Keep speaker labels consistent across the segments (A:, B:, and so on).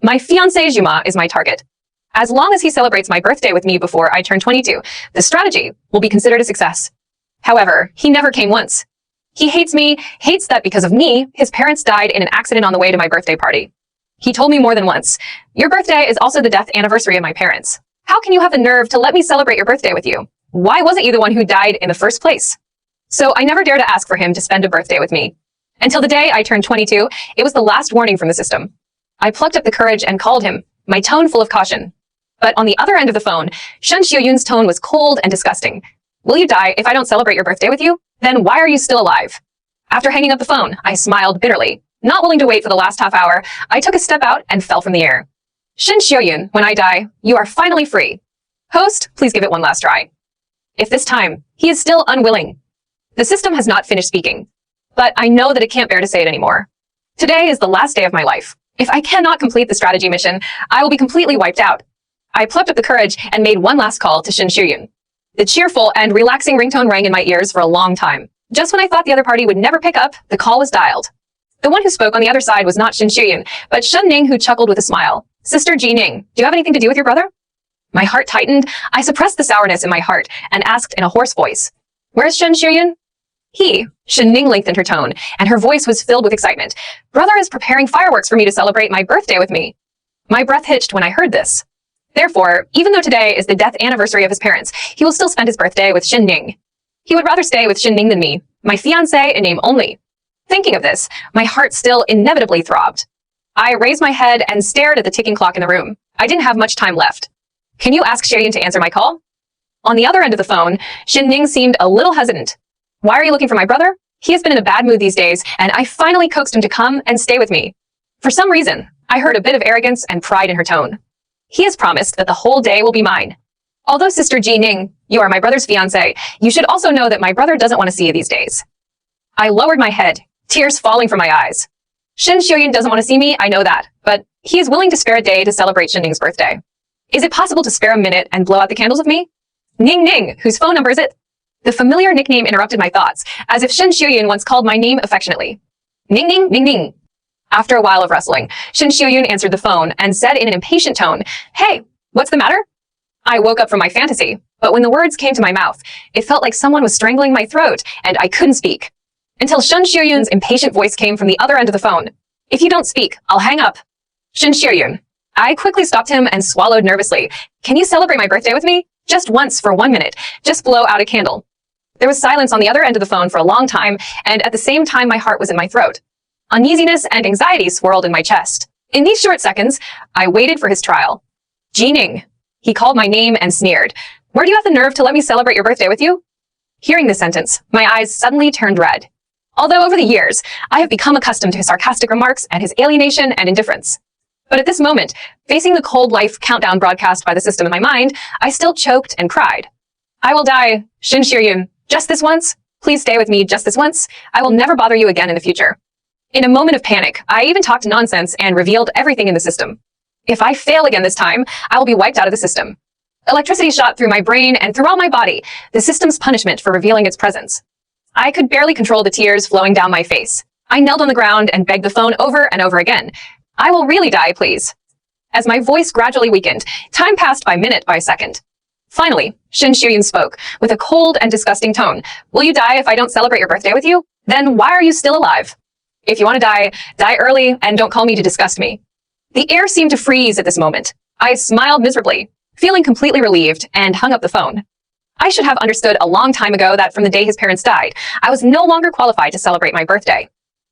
A: My fiancé Juma is my target. As long as he celebrates my birthday with me before I turn 22, the strategy will be considered a success. However, he never came once. He hates me, hates that because of me, his parents died in an accident on the way to my birthday party. He told me more than once, "Your birthday is also the death anniversary of my parents. How can you have the nerve to let me celebrate your birthday with you? Why wasn't you the one who died in the first place?" So I never dare to ask for him to spend a birthday with me. Until the day I turned 22, it was the last warning from the system. I plucked up the courage and called him, my tone full of caution. But on the other end of the phone, Shen Xiuyun's tone was cold and disgusting. "Will you die if I don't celebrate your birthday with you? Then why are you still alive?" After hanging up the phone, I smiled bitterly. Not willing to wait for the last half hour, I took a step out and fell from the air. "Shen Xiuyun, when I die, you are finally free. Host, please give it one last try." If this time, he is still unwilling. The system has not finished speaking, but I know that it can't bear to say it anymore. Today is the last day of my life. If I cannot complete the strategy mission, I will be completely wiped out. I plucked up the courage and made one last call to Shen Xiuyun. The cheerful and relaxing ringtone rang in my ears for a long time. Just when I thought the other party would never pick up, the call was dialed. The one who spoke on the other side was not Shen Xiuyun, but Shen Ning, who chuckled with a smile. "Sister Ji Ning, do you have anything to do with your brother?" My heart tightened. I suppressed the sourness in my heart and asked in a hoarse voice, "Where's Shen Xiuyun?" Shen Ning lengthened her tone, and her voice was filled with excitement. "Brother is preparing fireworks for me to celebrate my birthday with me." My breath hitched when I heard this. Therefore, even though today is the death anniversary of his parents, he will still spend his birthday with Shen Ning. He would rather stay with Shen Ning than me, my fiancé in name only. Thinking of this, my heart still inevitably throbbed. I raised my head and stared at the ticking clock in the room. I didn't have much time left. "Can you ask Xiuyun to answer my call?" On the other end of the phone, Shen Ning seemed a little hesitant. "Why are you looking for my brother? He has been in a bad mood these days, and I finally coaxed him to come and stay with me." For some reason, I heard a bit of arrogance and pride in her tone. "He has promised that the whole day will be mine. Although Sister Ji Ning, you are my brother's fiancé, you should also know that my brother doesn't want to see you these days." I lowered my head, tears falling from my eyes. Shen Xiuyun doesn't want to see me, I know that, but he is willing to spare a day to celebrate Shen Ning's birthday. Is it possible to spare a minute and blow out the candles with me? "Ning Ning, whose phone number is it?" The familiar nickname interrupted my thoughts, as if Shen Xiuyun once called my name affectionately. "Ning Ning, Ning Ning." After a while of wrestling, Shen Xiuyun answered the phone and said in an impatient tone, "Hey, what's the matter?" I woke up from my fantasy, but when the words came to my mouth, it felt like someone was strangling my throat, and I couldn't speak. Until Shen Xiuyun's impatient voice came from the other end of the phone. "If you don't speak, I'll hang up." "Shen Xiuyun." I quickly stopped him and swallowed nervously. "Can you celebrate my birthday with me? Just once for 1 minute. Just blow out a candle." There was silence on the other end of the phone for a long time, and at the same time my heart was in my throat. Uneasiness and anxiety swirled in my chest. In these short seconds, I waited for his trial. "Ji Ning." He called my name and sneered. "Where do you have the nerve to let me celebrate your birthday with you?" Hearing this sentence, my eyes suddenly turned red. Although over the years, I have become accustomed to his sarcastic remarks and his alienation and indifference. But at this moment, facing the cold life countdown broadcast by the system in my mind, I still choked and cried. "I will die, Shen Xiuyun, just this once. Please stay with me just this once. I will never bother you again in the future." In a moment of panic, I even talked nonsense and revealed everything in the system. If I fail again this time, I will be wiped out of the system. Electricity shot through my brain and throughout my body, the system's punishment for revealing its presence. I could barely control the tears flowing down my face. I knelt on the ground and begged the phone over and over again. "I will really die, please." As my voice gradually weakened, time passed by minute by second. Finally, Shen Xiuyun spoke with a cold and disgusting tone. "Will you die if I don't celebrate your birthday with you? Then why are you still alive? If you want to die, die early and don't call me to disgust me." The air seemed to freeze at this moment. I smiled miserably, feeling completely relieved, and hung up the phone. I should have understood a long time ago that from the day his parents died, I was no longer qualified to celebrate my birthday.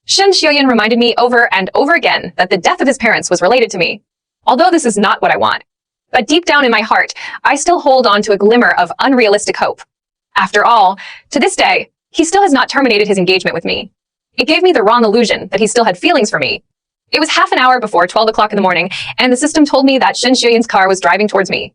A: Shen Xiuyun reminded me over and over again that the death of his parents was related to me. Although this is not what I want. But deep down in my heart, I still hold on to a glimmer of unrealistic hope. After all, to this day, he still has not terminated his engagement with me. It gave me the wrong illusion that he still had feelings for me. It was half an hour before 12 o'clock in the morning, and the system told me that Shen Xiuyun's car was driving towards me.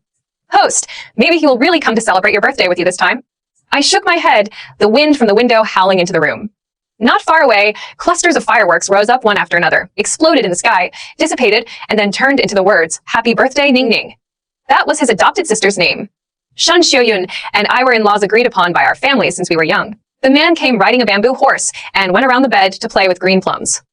A: "Host, maybe he will really come to celebrate your birthday with you this time." I shook my head, the wind from the window howling into the room. Not far away, clusters of fireworks rose up one after another, exploded in the sky, dissipated, and then turned into the words, "Happy birthday, Ning Ning." That was his adopted sister's name. Shen Xiuyun and I were in-laws agreed upon by our family since we were young. The man came riding a bamboo horse and went around the bed to play with green plums.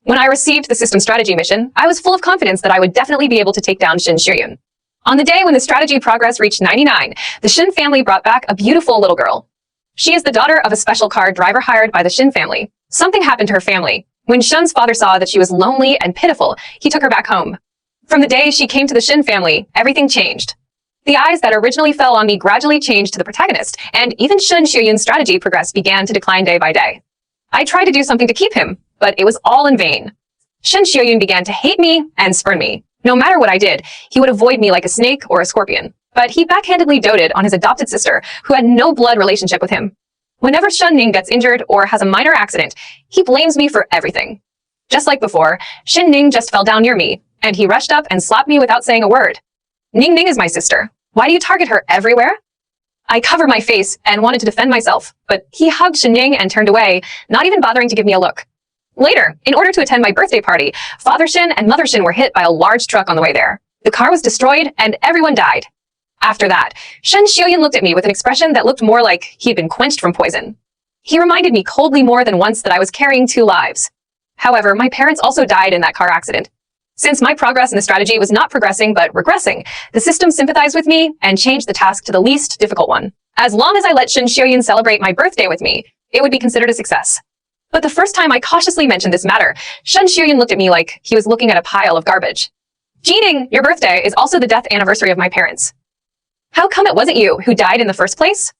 A: When I received the system strategy mission, I was full of confidence that I would definitely be able to take down Shin Xiuyun. On the day when the strategy progress reached 99, the Shin family brought back a beautiful little girl. She is the daughter of a special car driver hired by the Shin family. Something happened to her family. When Shun's father saw that she was lonely and pitiful, he took her back home. From the day she came to the Shin family, everything changed. The eyes that originally fell on me gradually changed to the protagonist, and even Shin Xiuyun's strategy progress began to decline day by day. I tried to do something to keep him, but it was all in vain. Shin Xiuyun began to hate me and spurn me. No matter what I did, he would avoid me like a snake or a scorpion. But he backhandedly doted on his adopted sister, who had no blood relationship with him. Whenever Shen Ning gets injured or has a minor accident, he blames me for everything. Just like before, Shen Ning just fell down near me, and he rushed up and slapped me without saying a word. Ning Ning is my sister. Why do you target her everywhere? I covered my face and wanted to defend myself, but he hugged Shen Ning and turned away, not even bothering to give me a look. Later, in order to attend my birthday party, Father Shin and Mother Shin were hit by a large truck on the way there. The car was destroyed, and everyone died. After that, Shen Xiuyun looked at me with an expression that looked more like he had been quenched from poison. He reminded me coldly more than once that I was carrying 2 lives. However, my parents also died in that car accident. Since my progress in the strategy was not progressing but regressing, the system sympathized with me and changed the task to the least difficult one. As long as I let Shen Xiuyun celebrate my birthday with me, it would be considered a success. But the first time I cautiously mentioned this matter, Shen Xiuyun looked at me like he was looking at a pile of garbage. Jining, your birthday is also the death anniversary of my parents. How come it wasn't you who died in the first place?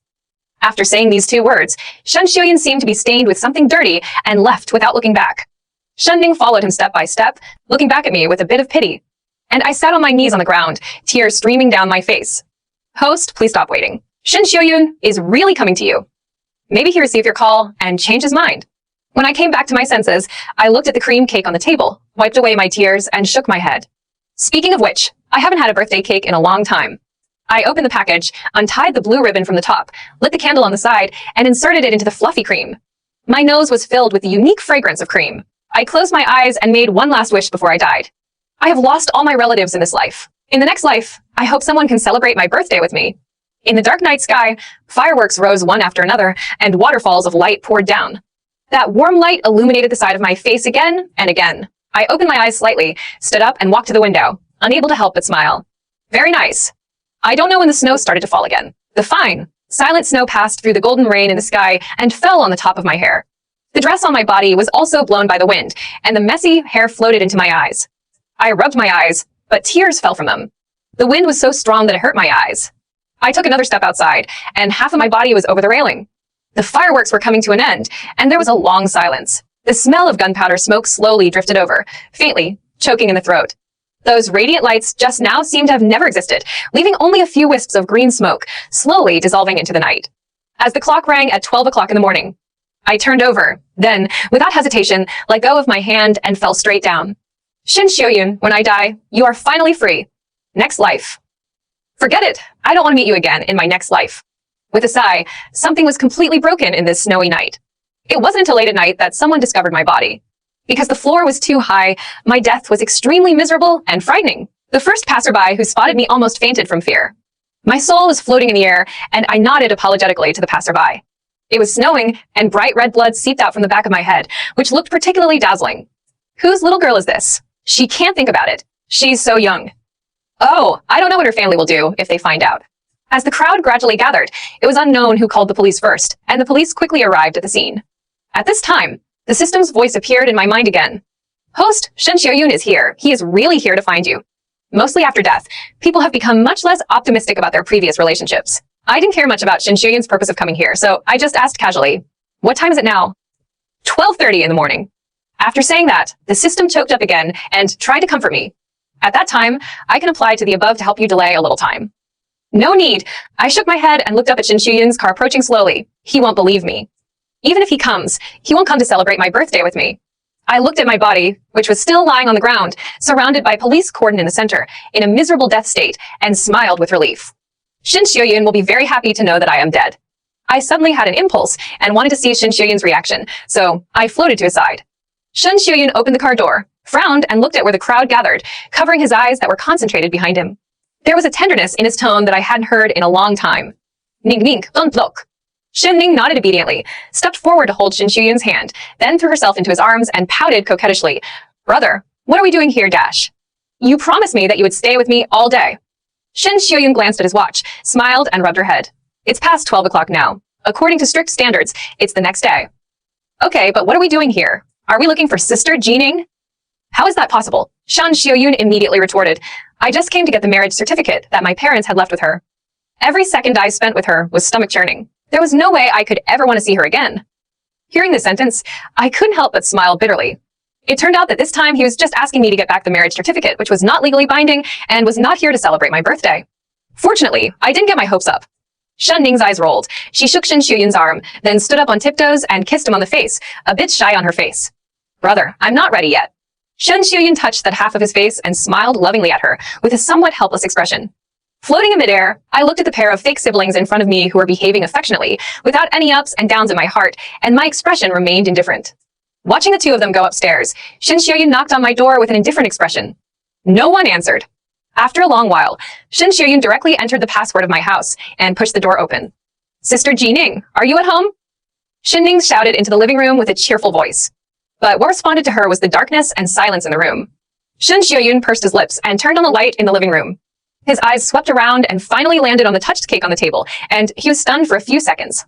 A: After saying these 2 words, Shen Xiuyun seemed to be stained with something dirty and left without looking back. Shen Ning followed him step by step, looking back at me with a bit of pity. And I sat on my knees on the ground, tears streaming down my face. Host, please stop waiting. Shen Xiuyun is really coming to you. Maybe he received your call and changed his mind. When I came back to my senses, I looked at the cream cake on the table, wiped away my tears, and shook my head. Speaking of which, I haven't had a birthday cake in a long time. I opened the package, untied the blue ribbon from the top, lit the candle on the side, and inserted it into the fluffy cream. My nose was filled with the unique fragrance of cream. I closed my eyes and made one last wish before I died. I have lost all my relatives in this life. In the next life, I hope someone can celebrate my birthday with me. In the dark night sky, fireworks rose one after another, and waterfalls of light poured down. That warm light illuminated the side of my face again and again. I opened my eyes slightly, stood up, and walked to the window, unable to help but smile. Very nice. I don't know when the snow started to fall again. The fine, silent snow passed through the golden rain in the sky and fell on the top of my hair. The dress on my body was also blown by the wind, and the messy hair floated into my eyes. I rubbed my eyes, but tears fell from them. The wind was so strong that it hurt my eyes. I took another step outside, and half of my body was over the railing. The fireworks were coming to an end, and there was a long silence. The smell of gunpowder smoke slowly drifted over, faintly, choking in the throat. Those radiant lights just now seemed to have never existed, leaving only a few wisps of green smoke, slowly dissolving into the night. As the clock rang at 12 o'clock in the morning, I turned over, then, without hesitation, let go of my hand and fell straight down. Shin Xiuyun, when I die, you are finally free. Next life. Forget it. I don't want to meet you again in my next life. With a sigh, something was completely broken in this snowy night. It wasn't until late at night that someone discovered my body. Because the floor was too high, my death was extremely miserable and frightening. The first passerby who spotted me almost fainted from fear. My soul was floating in the air, and I nodded apologetically to the passerby. It was snowing, and bright red blood seeped out from the back of my head, which looked particularly dazzling. Whose little girl is this? She can't think about it. She's so young. Oh, I don't know what her family will do if they find out. As the crowd gradually gathered, it was unknown who called the police first, and the police quickly arrived at the scene. At this time, the system's voice appeared in my mind again. Host, Shen Xiuyun is here. He is really here to find you. Mostly after death, people have become much less optimistic about their previous relationships. I didn't care much about Shen Xiuyun's purpose of coming here, so I just asked casually, what time is it now? 12:30 in the morning. After saying that, the system choked up again and tried to comfort me. At that time, I can apply to the above to help you delay a little time. No need. I shook my head and looked up at Shen Xiuyun's car approaching slowly. He won't believe me. Even if he comes, he won't come to celebrate my birthday with me. I looked at my body, which was still lying on the ground, surrounded by police cordon in the center, in a miserable death state, and smiled with relief. Shen Xiuyun will be very happy to know that I am dead. I suddenly had an impulse and wanted to see Shen Xiuyun's reaction, so I floated to his side. Shen Xiuyun opened the car door, frowned, and looked at where the crowd gathered, covering his eyes that were concentrated behind him. There was a tenderness in his tone that I hadn't heard in a long time. Ning Ning, don't look. Shin Ning nodded obediently, stepped forward to hold Shin Xiuyun's hand, then threw herself into his arms and pouted coquettishly. Brother, what are we doing here, Dash? You promised me that you would stay with me all day. Shin Xiuyun glanced at his watch, smiled, and rubbed her head. It's past 12 o'clock now. According to strict standards, it's the next day. Okay, but what are we doing here? Are we looking for Sister Jining? How is that possible? Shan Xiuyun immediately retorted. I just came to get the marriage certificate that my parents had left with her. Every second I spent with her was stomach churning. There was no way I could ever want to see her again. Hearing this sentence, I couldn't help but smile bitterly. It turned out that this time he was just asking me to get back the marriage certificate, which was not legally binding and was not here to celebrate my birthday. Fortunately, I didn't get my hopes up. Shen Ning's eyes rolled. She shook Shin Xiuyun's arm, then stood up on tiptoes and kissed him on the face, a bit shy on her face. Brother, I'm not ready yet. Shen Xiuyun touched that half of his face and smiled lovingly at her, with a somewhat helpless expression. Floating in midair, I looked at the pair of fake siblings in front of me who were behaving affectionately, without any ups and downs in my heart, and my expression remained indifferent. Watching the two of them go upstairs, Shin Xiuyun knocked on my door with an indifferent expression. No one answered. After a long while, Shin Xiuyun directly entered the password of my house and pushed the door open. Sister Jining, are you at home? Shin Ning shouted into the living room with a cheerful voice. But what responded to her was the darkness and silence in the room. Shin Xiuyun pursed his lips and turned on the light in the living room. His eyes swept around and finally landed on the touched cake on the table, and he was stunned for a few seconds.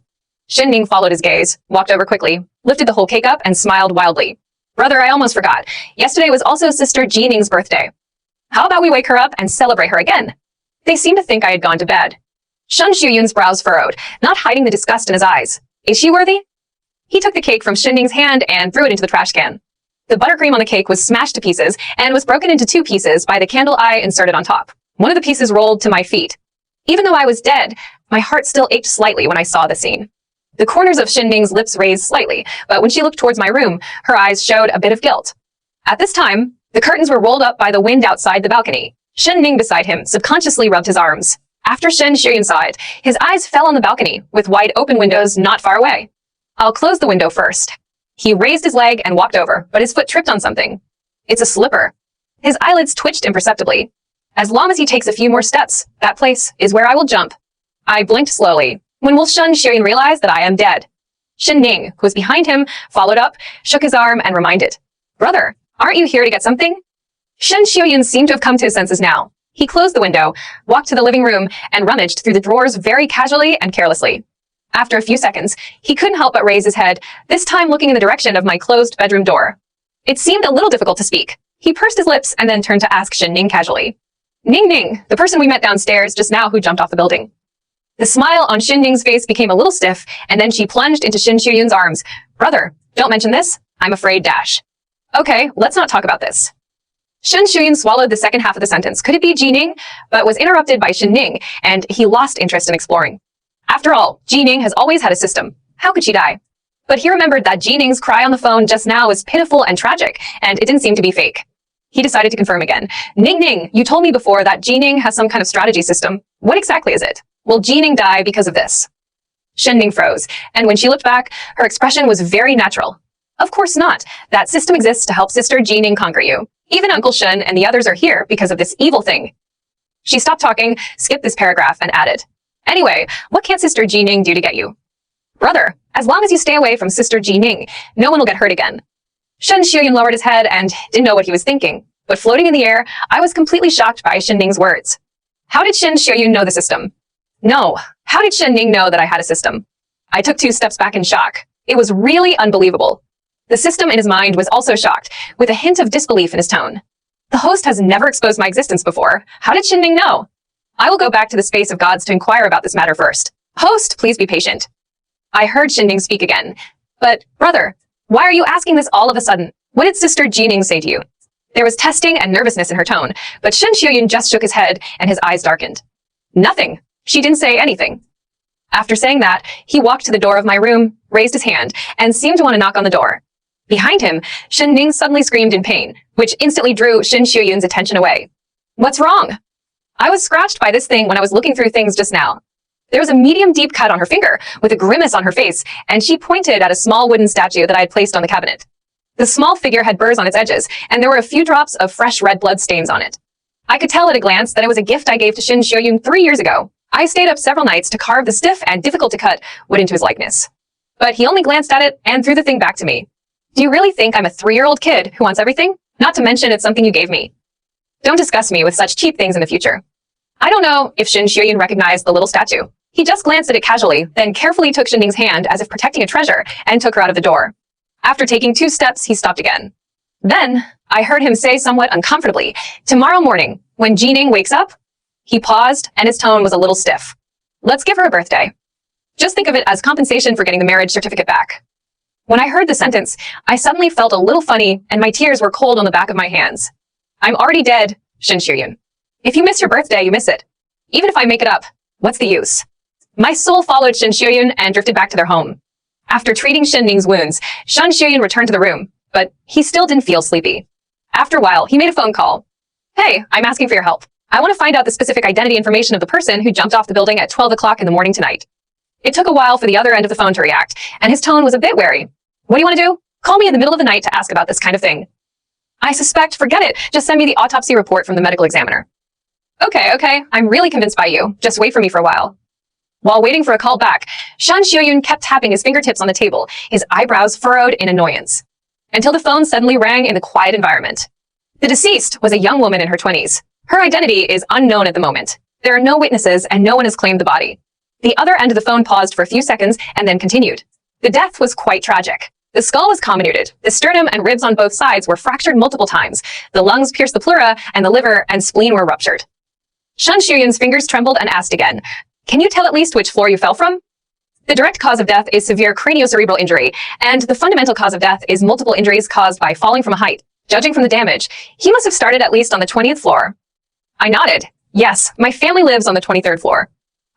A: Shin Ning followed his gaze, walked over quickly, lifted the whole cake up, and smiled wildly. Brother, I almost forgot. Yesterday was also Sister Jining's birthday. How about we wake her up and celebrate her again? They seemed to think I had gone to bed. Shan Xiuyun's brows furrowed, not hiding the disgust in his eyes. Is she worthy? He took the cake from Shin Ning's hand and threw it into the trash can. The buttercream on the cake was smashed to pieces and was broken into 2 pieces by the candle I inserted on top. One of the pieces rolled to my feet. Even though I was dead, my heart still ached slightly when I saw the scene. The corners of Shin Ning's lips raised slightly, but when she looked towards my room, her eyes showed a bit of guilt. At this time, the curtains were rolled up by the wind outside the balcony. Shin Ning beside him subconsciously rubbed his arms. After Shin Xiuyun saw it, his eyes fell on the balcony, with wide open windows not far away. I'll close the window first. He raised his leg and walked over, but his foot tripped on something. It's a slipper. His eyelids twitched imperceptibly. As long as he takes a few more steps, that place is where I will jump. I blinked slowly. When will Shin Xiuyun realize that I am dead? Shin Ning, who was behind him, followed up, shook his arm, and reminded, Brother, aren't you here to get something? Shin Xiuyun seemed to have come to his senses now. He closed the window, walked to the living room, and rummaged through the drawers very casually and carelessly. After a few seconds, he couldn't help but raise his head, this time looking in the direction of my closed bedroom door. It seemed a little difficult to speak. He pursed his lips and then turned to ask Shin Ning casually. Ning Ning, the person we met downstairs just now who jumped off the building. The smile on Shin Ning's face became a little stiff, and then she plunged into Shin Xiuyun's arms. Brother, don't mention this. I'm afraid, Dash. Okay, let's not talk about this. Shin Xiuyun swallowed the second half of the sentence. Could it be Jining? But was interrupted by Shin Ning, and he lost interest in exploring. After all, Jining has always had a system. How could she die? But he remembered that Jining's cry on the phone just now was pitiful and tragic, and it didn't seem to be fake. He decided to confirm again. Ning Ning, you told me before that Jining has some kind of strategy system. What exactly is it? Will Jining die because of this? Shin Ning froze, and when she looked back, her expression was very natural. Of course not. That system exists to help Sister Jining conquer you. Even Uncle Shen and the others are here because of this evil thing. She stopped talking, skipped this paragraph, and added, Anyway, what can Sister Jining do to get you? Brother, as long as you stay away from Sister Jining, no one will get hurt again. Shen Xiuyun lowered his head and didn't know what he was thinking, but floating in the air, I was completely shocked by Shin Ning's words. How did Shin Xiuyun know the system? No, how did Shin Ning know that I had a system? I took 2 steps back in shock. It was really unbelievable. The system in his mind was also shocked, with a hint of disbelief in his tone. The host has never exposed my existence before. How did Shin Ning know? I will go back to the space of gods to inquire about this matter first. Host, please be patient. I heard Shin Ning speak again. But, brother, why are you asking this all of a sudden? What did Sister Jining say to you? There was testing and nervousness in her tone, but Shin Xiuyun just shook his head and his eyes darkened. Nothing. She didn't say anything. After saying that, he walked to the door of my room, raised his hand, and seemed to want to knock on the door. Behind him, Shin Ning suddenly screamed in pain, which instantly drew Shin Xiuyun's attention away. What's wrong? I was scratched by this thing when I was looking through things just now. There was a medium deep cut on her finger, with a grimace on her face, and she pointed at a small wooden statue that I had placed on the cabinet. The small figure had burrs on its edges, and there were a few drops of fresh red blood stains on it. I could tell at a glance that it was a gift I gave to Shin Xiuyun 3 years ago. I stayed up several nights to carve the stiff and difficult to cut wood into his likeness. But he only glanced at it and threw the thing back to me. Do you really think I'm a 3-year-old kid who wants everything? Not to mention it's something you gave me. Don't discuss me with such cheap things in the future. I don't know if Shin Xiuyun recognized the little statue. He just glanced at it casually, then carefully took Xinding's hand as if protecting a treasure and took her out of the door. After taking 2 steps, he stopped again. Then, I heard him say somewhat uncomfortably, "Tomorrow morning, when Jining wakes up." He paused, and his tone was a little stiff. "Let's give her a birthday. Just think of it as compensation for getting the marriage certificate back." When I heard the sentence, I suddenly felt a little funny, and my tears were cold on the back of my hands. I'm already dead, Shin Xiuyun. If you miss your birthday, you miss it. Even if I make it up, what's the use? My soul followed Shin Xiuyun and drifted back to their home. After treating Xinding's wounds, Shin Xiuyun returned to the room, but he still didn't feel sleepy. After a while, he made a phone call. "Hey, I'm asking for your help. I want to find out the specific identity information of the person who jumped off the building at 12 o'clock in the morning tonight." It took a while for the other end of the phone to react, and his tone was a bit wary. "What do you want to do? Call me in the middle of the night to ask about this kind of thing." "I suspect, forget it. Just send me the autopsy report from the medical examiner." Okay, I'm really convinced by you. Just wait for me for a while." While waiting for a call back, Shin Xiuyun kept tapping his fingertips on the table, his eyebrows furrowed in annoyance, until the phone suddenly rang in the quiet environment. The deceased was a young woman in her 20s. Her identity is unknown at the moment. There are no witnesses and no one has claimed the body. The other end of the phone paused for a few seconds and then continued. The death was quite tragic. The skull was comminuted. The sternum and ribs on both sides were fractured multiple times. The lungs pierced the pleura, and the liver and spleen were ruptured. Shin Xiuyun's fingers trembled and asked again, "Can you tell at least which floor you fell from?" The direct cause of death is severe craniocerebral injury, and the fundamental cause of death is multiple injuries caused by falling from a height. Judging from the damage, he must have started at least on the 20th floor. I nodded. Yes, my family lives on the 23rd floor.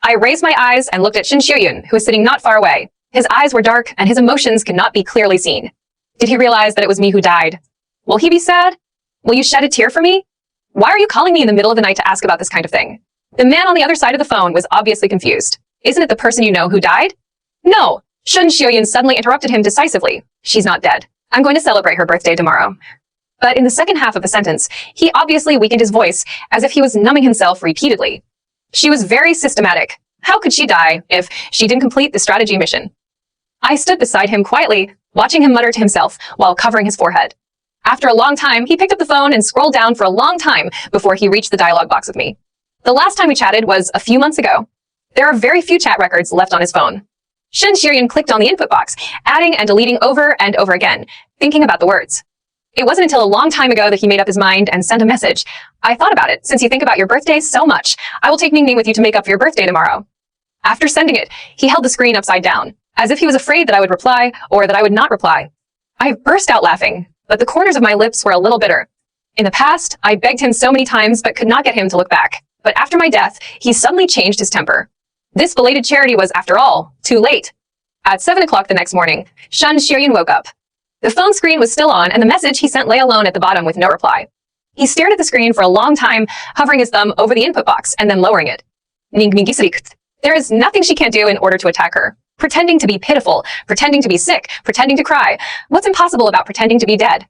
A: I raised my eyes and looked at Shin Xiuyun, who was sitting not far away. His eyes were dark, and his emotions could not be clearly seen. Did he realize that it was me who died? Will he be sad? Will you shed a tear for me? Why are you calling me in the middle of the night to ask about this kind of thing? The man on the other side of the phone was obviously confused. Isn't it the person you know who died? No. Shin Xiuyun suddenly interrupted him decisively. She's not dead. I'm going to celebrate her birthday tomorrow. But in the second half of the sentence, he obviously weakened his voice as if he was numbing himself repeatedly. She was very systematic. How could she die if she didn't complete the strategy mission? I stood beside him quietly, watching him mutter to himself while covering his forehead. After a long time, he picked up the phone and scrolled down for a long time before he reached the dialogue box with me. The last time we chatted was a few months ago. There are very few chat records left on his phone. Shin Xiuyun clicked on the input box, adding and deleting over and over again, thinking about the words. It wasn't until a long time ago that he made up his mind and sent a message. "I thought about it. Since you think about your birthday so much, I will take Ning Ning with you to make up for your birthday tomorrow." After sending it, he held the screen upside down, as if he was afraid that I would reply or that I would not reply. I burst out laughing, but the corners of my lips were a little bitter. In the past, I begged him so many times but could not get him to look back. But after my death, he suddenly changed his temper. This belated charity was, after all, too late. At 7 o'clock the next morning, Shin Xiuyun woke up. The phone screen was still on, and the message he sent lay alone at the bottom with no reply. He stared at the screen for a long time, hovering his thumb over the input box and then lowering it. There is nothing she can't do in order to attack her. Pretending to be pitiful, pretending to be sick, pretending to cry. What's impossible about pretending to be dead?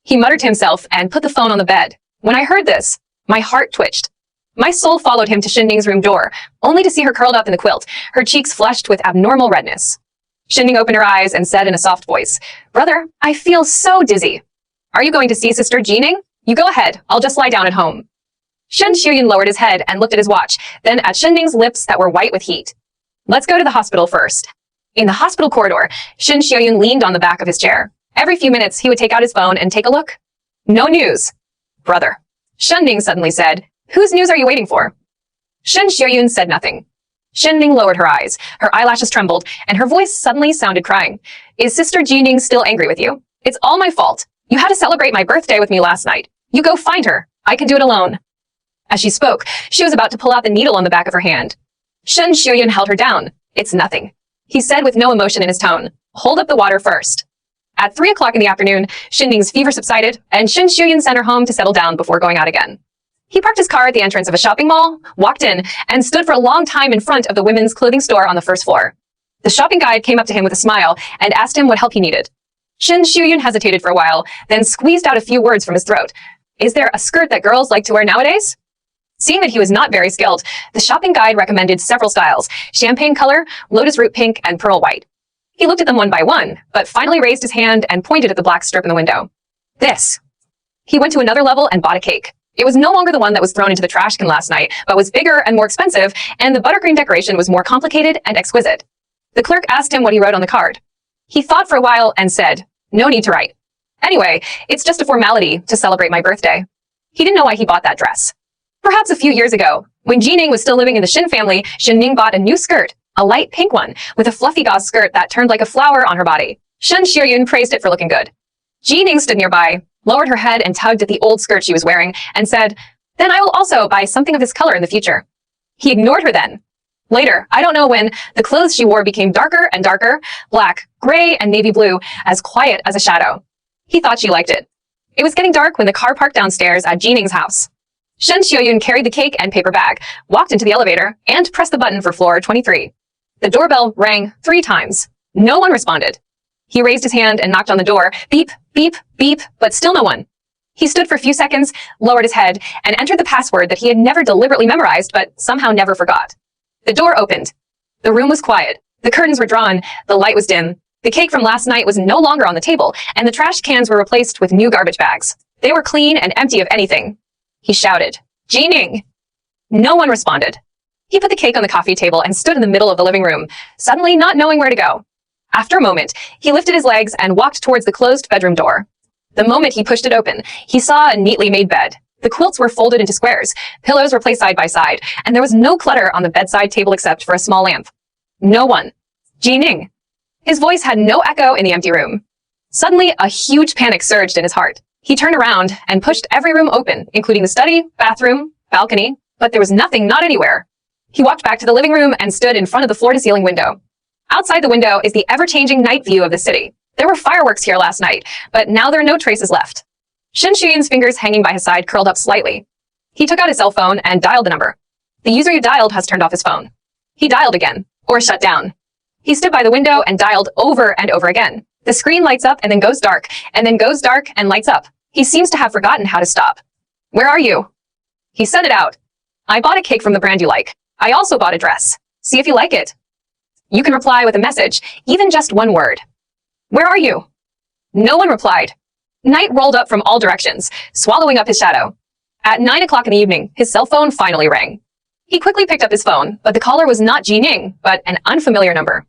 A: He muttered to himself and put the phone on the bed. When I heard this, my heart twitched. My soul followed him to Xinding's room door, only to see her curled up in the quilt, her cheeks flushed with abnormal redness. Xinding opened her eyes and said in a soft voice, "Brother, I feel so dizzy." "Are you going to see Sister Jining?" "You go ahead. I'll just lie down at home." Shin Xiuyun lowered his head and looked at his watch, then at Xinding's lips that were white with heat. "Let's go to the hospital first." In the hospital corridor, Shin Xiuyun leaned on the back of his chair. Every few minutes, he would take out his phone and take a look. "No news." "Brother." Xinding suddenly said, "Whose news are you waiting for?" Shin Xiuyun said nothing. Xinding lowered her eyes, her eyelashes trembled, and her voice suddenly sounded crying. "Is Sister Jining still angry with you? It's all my fault. You had to celebrate my birthday with me last night. You go find her. I can do it alone." As she spoke, she was about to pull out the needle on the back of her hand. Shin Xiuyun held her down. "It's nothing," he said with no emotion in his tone. "Hold up the water first." At 3 o'clock in the afternoon, Xinding's fever subsided, and Shin Xiuyun sent her home to settle down before going out again. He parked his car at the entrance of a shopping mall, walked in, and stood for a long time in front of the women's clothing store on the first floor. The shopping guide came up to him with a smile and asked him what help he needed. Shin Xiuyun hesitated for a while, then squeezed out a few words from his throat. "Is there a skirt that girls like to wear nowadays?" Seeing that he was not very skilled, the shopping guide recommended several styles: champagne color, lotus root pink, and pearl white. He looked at them one by one, but finally raised his hand and pointed at the black strip in the window. This. He went to another level and bought a cake. It was no longer the one that was thrown into the trash can last night, but was bigger and more expensive, and the buttercream decoration was more complicated and exquisite. The clerk asked him what he wrote on the card. He thought for a while and said, "No need to write. Anyway, it's just a formality to celebrate my birthday." He didn't know why he bought that dress. Perhaps a few years ago, when Jining was still living in the Shin family, Shin-ning bought a new skirt, a light pink one, with a fluffy gauze skirt that turned like a flower on her body. Shun Xiuyun praised it for looking good. Jining stood nearby, lowered her head and tugged at the old skirt she was wearing, and said, "Then I will also buy something of this color in the future." He ignored her then. Later, I don't know when, the clothes she wore became darker and darker, black, gray, and navy blue, as quiet as a shadow. He thought she liked it. It was getting dark when the car parked downstairs at Jining's house. Shun Xiuyun carried the cake and paper bag, walked into the elevator, and pressed the button for floor 23. The doorbell rang 3 times. No one responded. He raised his hand and knocked on the door. Beep, beep, beep, but still no one. He stood for a few seconds, lowered his head, and entered the password that he had never deliberately memorized, but somehow never forgot. The door opened. The room was quiet. The curtains were drawn. The light was dim. The cake from last night was no longer on the table, and the trash cans were replaced with new garbage bags. They were clean and empty of anything. He shouted, "Jining!" No one responded. He put the cake on the coffee table and stood in the middle of the living room, suddenly not knowing where to go. After a moment, he lifted his legs and walked towards the closed bedroom door. The moment he pushed it open, he saw a neatly made bed. The quilts were folded into squares, pillows were placed side by side, and there was no clutter on the bedside table except for a small lamp. No one. Jining. His voice had no echo in the empty room. Suddenly, a huge panic surged in his heart. He turned around and pushed every room open, including the study, bathroom, balcony, but there was nothing, not anywhere. He walked back to the living room and stood in front of the floor-to-ceiling window. Outside the window is the ever-changing night view of the city. There were fireworks here last night, but now there are no traces left. Shun Xiuyun's fingers hanging by his side curled up slightly. He took out his cell phone and dialed the number. The user you dialed has turned off his phone. He dialed again, or shut down. He stood by the window and dialed over and over again. The screen lights up and then goes dark, and then goes dark and lights up. He seems to have forgotten how to stop. "Where are you?" He said it out. "I bought a cake from the brand you like. I also bought a dress. See if you like it." You can reply with a message, even just one word. "Where are you?" No one replied. Night rolled up from all directions, swallowing up his shadow. At 9 o'clock in the evening, his cell phone finally rang. He quickly picked up his phone, but the caller was not Jining, but an unfamiliar number.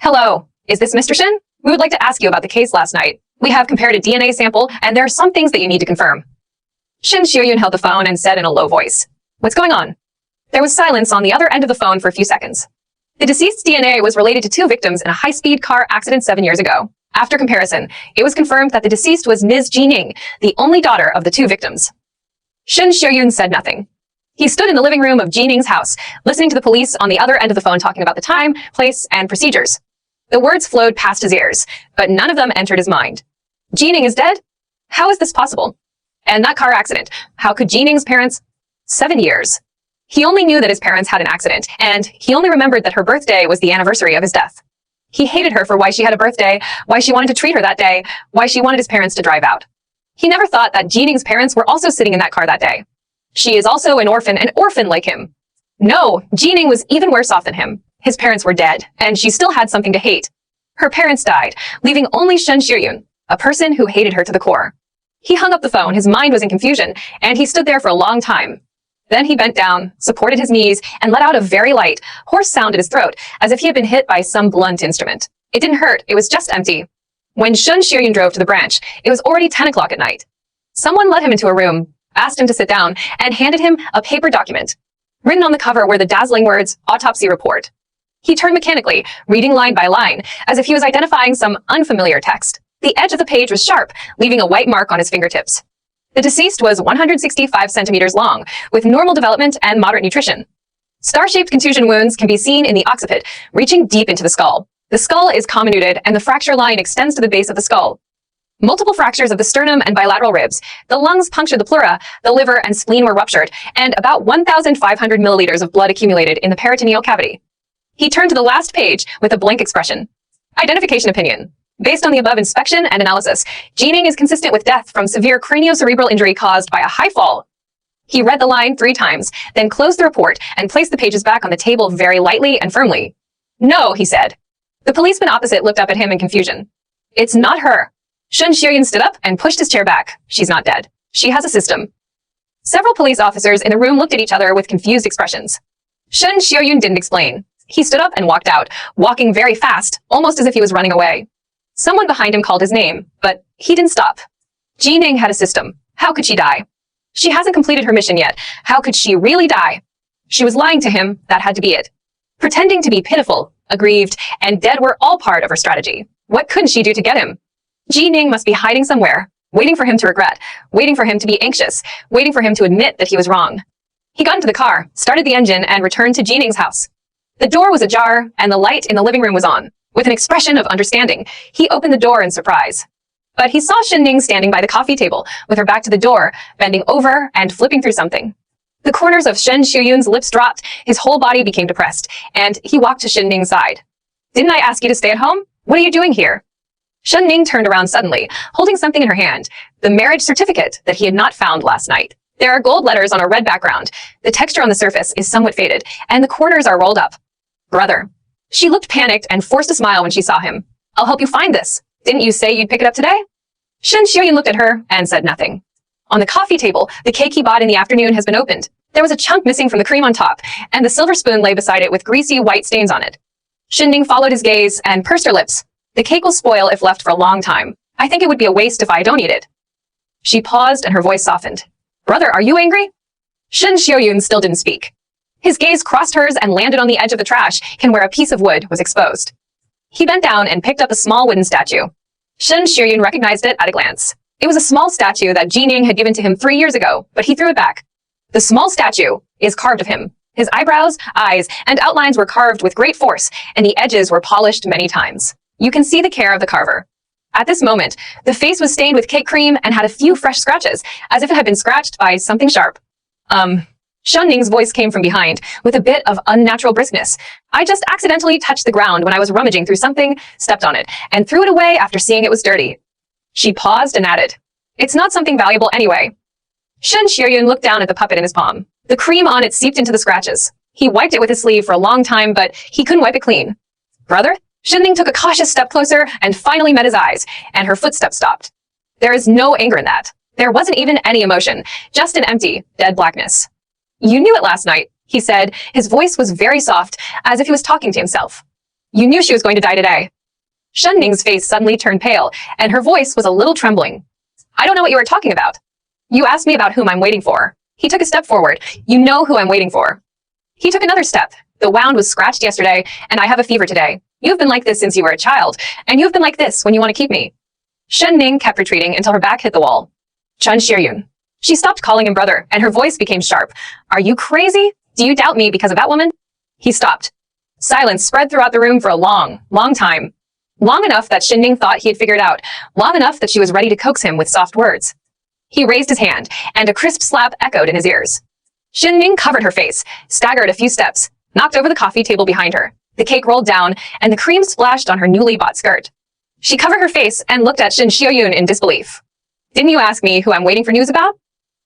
A: "Hello, is this Mr. Shin? We would like to ask you about the case last night. We have compared a DNA sample, and there are some things that you need to confirm." Shun Xiuyun held the phone and said in a low voice, "What's going on?" There was silence on the other end of the phone for a few seconds. The deceased's DNA was related to 2 victims in a high-speed car accident 7 years ago. After comparison, it was confirmed that the deceased was Ms. Jining, the only daughter of the 2 victims. Shun Xiuyun said nothing. He stood in the living room of Jining's house, listening to the police on the other end of the phone talking about the time, place, and procedures. The words flowed past his ears, but none of them entered his mind. Jining is dead? How is this possible? And that car accident, how could Jining's parents? 7 years. He only knew that his parents had an accident, and he only remembered that her birthday was the anniversary of his death. He hated her for why she had a birthday, why she wanted to treat her that day, why she wanted his parents to drive out. He never thought that Jining's parents were also sitting in that car that day. She is also an orphan like him. No, Jining was even worse off than him. His parents were dead, and she still had something to hate. Her parents died, leaving only Shun Xiuyun, a person who hated her to the core. He hung up the phone, his mind was in confusion, and he stood there for a long time. Then he bent down, supported his knees, and let out a very light, hoarse sound in his throat, as if he had been hit by some blunt instrument. It didn't hurt, it was just empty. When Shun Xiuyun drove to the branch, it was already 10 o'clock at night. Someone led him into a room, asked him to sit down, and handed him a paper document. Written on the cover were the dazzling words, "Autopsy Report." He turned mechanically, reading line by line, as if he was identifying some unfamiliar text. The edge of the page was sharp, leaving a white mark on his fingertips. The deceased was 165 centimeters long, with normal development and moderate nutrition. Star-shaped contusion wounds can be seen in the occiput, reaching deep into the skull. The skull is comminuted, and the fracture line extends to the base of the skull. Multiple fractures of the sternum and bilateral ribs, the lungs punctured the pleura, the liver and spleen were ruptured, and about 1,500 milliliters of blood accumulated in the peritoneal cavity. He turned to the last page with a blank expression. Identification opinion. Based on the above inspection and analysis, Jining is consistent with death from severe craniocerebral injury caused by a high fall. He read the line 3 times, then closed the report and placed the pages back on the table very lightly and firmly. No, he said. The policeman opposite looked up at him in confusion. It's not her. Shun Xiaoyun stood up and pushed his chair back. She's not dead. She has a system. Several police officers in the room looked at each other with confused expressions. Shun Xiaoyun didn't explain. He stood up and walked out, walking very fast, almost as if he was running away. Someone behind him called his name, but he didn't stop. Ji Ning had a system. How could she die? She hasn't completed her mission yet. How could she really die? She was lying to him. That had to be it. Pretending to be pitiful, aggrieved, and dead were all part of her strategy. What couldn't she do to get him? Ji Ning must be hiding somewhere, waiting for him to regret, waiting for him to be anxious, waiting for him to admit that he was wrong. He got into the car, started the engine, and returned to Ji Ning's house. The door was ajar, and the light in the living room was on. With an expression of understanding, he opened the door in surprise. But he saw Shin Ning standing by the coffee table, with her back to the door, bending over and flipping through something. The corners of Shen Xiuyun's lips dropped, his whole body became depressed, and he walked to Shin Ning's side. Didn't I ask you to stay at home? What are you doing here? Shen Ning turned around suddenly, holding something in her hand, the marriage certificate that he had not found last night. There are gold letters on a red background. The texture on the surface is somewhat faded, and the corners are rolled up. Brother. She looked panicked and forced a smile when she saw him. I'll help you find this. Didn't you say you'd pick it up today? Shen Xiuyun looked at her and said nothing. On the coffee table, the cake he bought in the afternoon has been opened. There was a chunk missing from the cream on top, and the silver spoon lay beside it with greasy white stains on it. Shin Ning followed his gaze and pursed her lips. The cake will spoil if left for a long time. I think it would be a waste if I don't eat it. She paused and her voice softened. Brother, are you angry? Shen Xiuyun still didn't speak. His gaze crossed hers and landed on the edge of the trash can where a piece of wood was exposed. He bent down and picked up a small wooden statue. Shen Xiuyun recognized it at a glance. It was a small statue that Ji Ning had given to him 3 years ago, but he threw it back. The small statue is carved of him. His eyebrows, eyes, and outlines were carved with great force, and the edges were polished many times. You can see the care of the carver. At this moment, the face was stained with cake cream and had a few fresh scratches, as if it had been scratched by something sharp. Shen Ning's voice came from behind, with a bit of unnatural briskness. I just accidentally touched the ground when I was rummaging through something, stepped on it, and threw it away after seeing it was dirty. She paused and added, It's not something valuable anyway. Shen Xiuyun looked down at the puppet in his palm. The cream on it seeped into the scratches. He wiped it with his sleeve for a long time, but he couldn't wipe it clean. Brother? Shen Ning took a cautious step closer and finally met his eyes, and her footsteps stopped. There is no anger in that. There wasn't even any emotion, just an empty, dead blackness. You knew it last night, he said. His voice was very soft, as if he was talking to himself. You knew she was going to die today. Shen Ning's face suddenly turned pale, and her voice was a little trembling. I don't know what you were talking about. You asked me about whom I'm waiting for. He took a step forward. You know who I'm waiting for. He took another step. The wound was scratched yesterday, and I have a fever today. You've been like this since you were a child, and you've been like this when you want to keep me. Shen Ning kept retreating until her back hit the wall. Chun Xiuyun. She stopped calling him brother, and her voice became sharp. Are you crazy? Do you doubt me because of that woman? He stopped. Silence spread throughout the room for a long, long time. Long enough that Shin Ning thought he had figured out. Long enough that she was ready to coax him with soft words. He raised his hand, and a crisp slap echoed in his ears. Shin Ning covered her face, staggered a few steps, knocked over the coffee table behind her. The cake rolled down, and the cream splashed on her newly bought skirt. She covered her face and looked at Shin Xiuyun in disbelief. Didn't you ask me who I'm waiting for news about?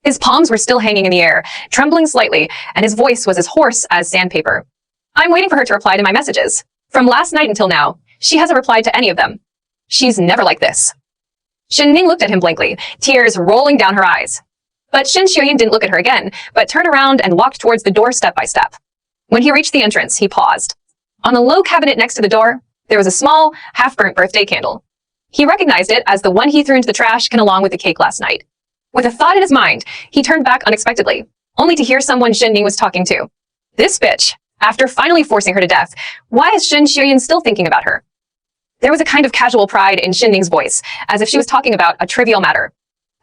A: His palms were still hanging in the air, trembling slightly, and his voice was as hoarse as sandpaper. I'm waiting for her to reply to my messages. From last night until now, she hasn't replied to any of them. She's never like this. Shin Ning looked at him blankly, tears rolling down her eyes. But Shin Xiuyun didn't look at her again, but turned around and walked towards the door step by step. When he reached the entrance, he paused. On a low cabinet next to the door, there was a small, half-burnt birthday candle. He recognized it as the one he threw into the trash can along with the cake last night. With a thought in his mind, he turned back unexpectedly, only to hear someone Shin Ning was talking to. This bitch. After finally forcing her to death, why is Shin Xiuyun still thinking about her? There was a kind of casual pride in Shin Ning's voice, as if she was talking about a trivial matter.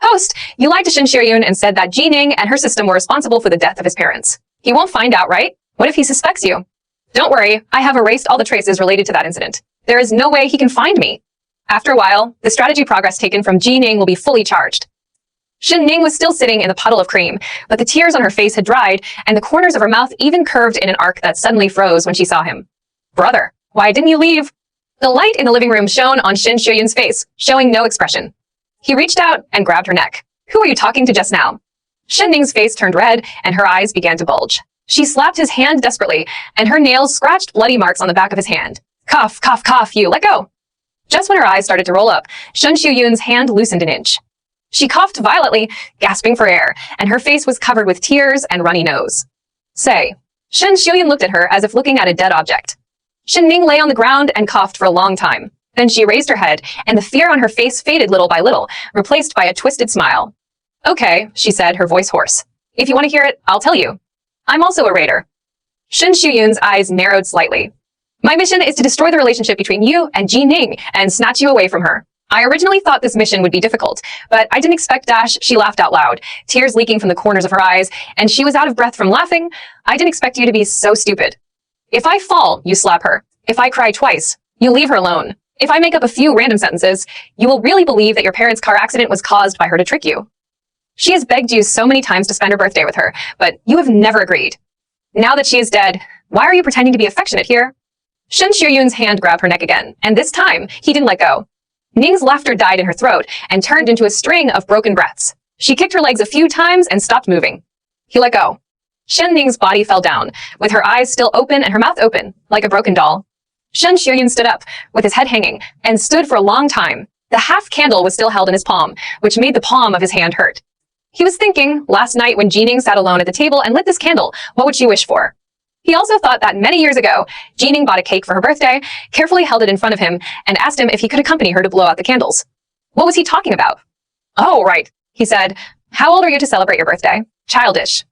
A: Host, you lied to Shin Xiuyun and said that Ji Ning and her system were responsible for the death of his parents. He won't find out, right? What if he suspects you? Don't worry, I have erased all the traces related to that incident. There is no way he can find me. After a while, the strategy progress taken from Ji Ning will be fully charged. Shin Ning was still sitting in the puddle of cream, but the tears on her face had dried, and the corners of her mouth even curved in an arc that suddenly froze when she saw him. Brother, why didn't you leave? The light in the living room shone on Shin Xiuyun's face, showing no expression. He reached out and grabbed her neck. Who were you talking to just now? Shen Ning's face turned red, and her eyes began to bulge. She slapped his hand desperately, and her nails scratched bloody marks on the back of his hand. Cough, cough, cough, you, let go. Just when her eyes started to roll up, Shen Xiuyun's hand loosened an inch. She coughed violently, gasping for air, and her face was covered with tears and runny nose. Say. Shen Xiuyun looked at her as if looking at a dead object. Shen Ning lay on the ground and coughed for a long time. Then she raised her head, and the fear on her face faded little by little, replaced by a twisted smile. Okay, she said, her voice hoarse. If you want to hear it, I'll tell you. I'm also a raider. Shen Xiuyun's eyes narrowed slightly. My mission is to destroy the relationship between you and Ji Ning and snatch you away from her. I originally thought this mission would be difficult, but I didn't expect dash. She laughed out loud, tears leaking from the corners of her eyes, and she was out of breath from laughing. I didn't expect you to be so stupid. If I fall, you slap her. If I cry twice, you leave her alone. If I make up a few random sentences, you will really believe that your parents' car accident was caused by her to trick you. She has begged you so many times to spend her birthday with her, but you have never agreed. Now that she is dead, why are you pretending to be affectionate here? Shen Xiuyun's hand grabbed her neck again, and this time, he didn't let go. Ning's laughter died in her throat and turned into a string of broken breaths. She kicked her legs a few times and stopped moving. He let go. Shen Ning's body fell down, with her eyes still open and her mouth open, like a broken doll. Shen Xiuyun stood up, with his head hanging, and stood for a long time. The half candle was still held in his palm, which made the palm of his hand hurt. He was thinking, last night when Ji Ning sat alone at the table and lit this candle, what would she wish for? He also thought that many years ago, Ji Ning bought a cake for her birthday, carefully held it in front of him, and asked him if he could accompany her to blow out the candles. What was he talking about? Oh, right, he said. How old are you to celebrate your birthday? Childish.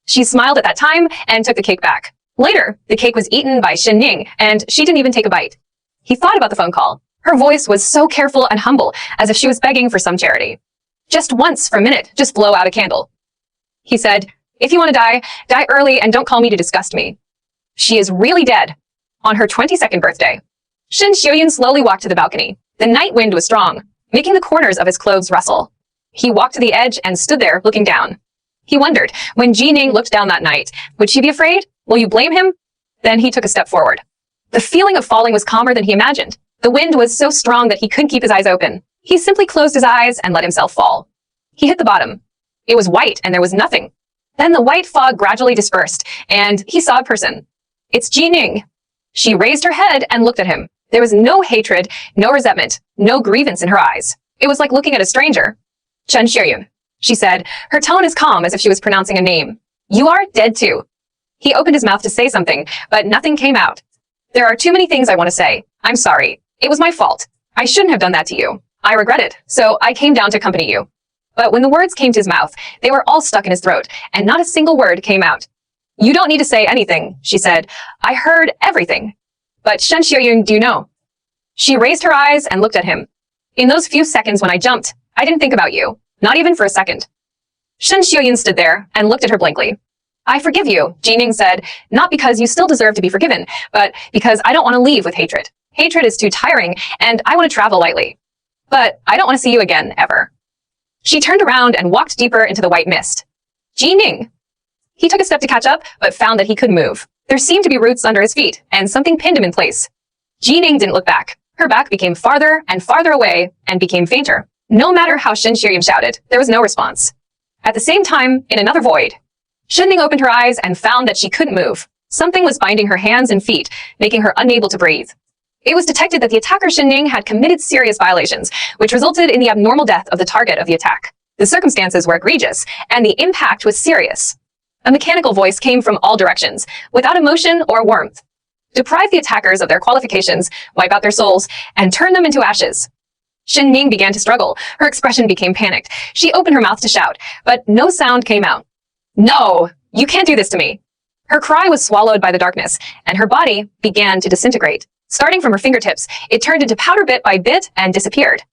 A: She smiled at that time and took the cake back. Later, the cake was eaten by Shen Ning, and she didn't even take a bite. He thought about the phone call. Her voice was so careful and humble, as if she was begging for some charity. Just once for a minute, just blow out a candle. He said, if you want to die, die early and don't call me to disgust me. She is really dead. On her 22nd birthday. Shen Xiuyun slowly walked to the balcony. The night wind was strong, making the corners of his clothes rustle. He walked to the edge and stood there, looking down. He wondered, when Ji Ning looked down that night, would she be afraid? Will you blame him? Then he took a step forward. The feeling of falling was calmer than he imagined. The wind was so strong that he couldn't keep his eyes open. He simply closed his eyes and let himself fall. He hit the bottom. It was white and there was nothing. Then the white fog gradually dispersed, and he saw a person. It's Ji Ning. She raised her head and looked at him. There was no hatred, no resentment, no grievance in her eyes. It was like looking at a stranger. Shen Xiuyun, she said, her tone as calm as if she was pronouncing a name. You are dead too. He opened his mouth to say something, but nothing came out. There are too many things I want to say. I'm sorry. It was my fault. I shouldn't have done that to you. I regret it, so I came down to accompany you. But when the words came to his mouth, they were all stuck in his throat, and not a single word came out. You don't need to say anything, she said. I heard everything. But Shen Xiuyun, do you know? She raised her eyes and looked at him. In those few seconds when I jumped, I didn't think about you, not even for a second. Shen Xiuyun stood there and looked at her blankly. I forgive you, Ji Ning said, not because you still deserve to be forgiven, but because I don't want to leave with hatred. Hatred is too tiring, and I want to travel lightly. But I don't want to see you again, ever. She turned around and walked deeper into the white mist. Ji Ning! He took a step to catch up, but found that he couldn't move. There seemed to be roots under his feet, and something pinned him in place. Ji Ning didn't look back. Her back became farther and farther away, and became fainter. No matter how Shen Xiuyun shouted, there was no response. At the same time, in another void, Shen Ning opened her eyes and found that she couldn't move. Something was binding her hands and feet, making her unable to breathe. It was detected that the attacker Shen Ning had committed serious violations, which resulted in the abnormal death of the target of the attack. The circumstances were egregious, and the impact was serious. A mechanical voice came from all directions, without emotion or warmth. Deprive the attackers of their qualifications, wipe out their souls, and turn them into ashes. Shen Ning began to struggle. Her expression became panicked. She opened her mouth to shout, but no sound came out. No, you can't do this to me. Her cry was swallowed by the darkness, and her body began to disintegrate. Starting from her fingertips, it turned into powder bit by bit and disappeared.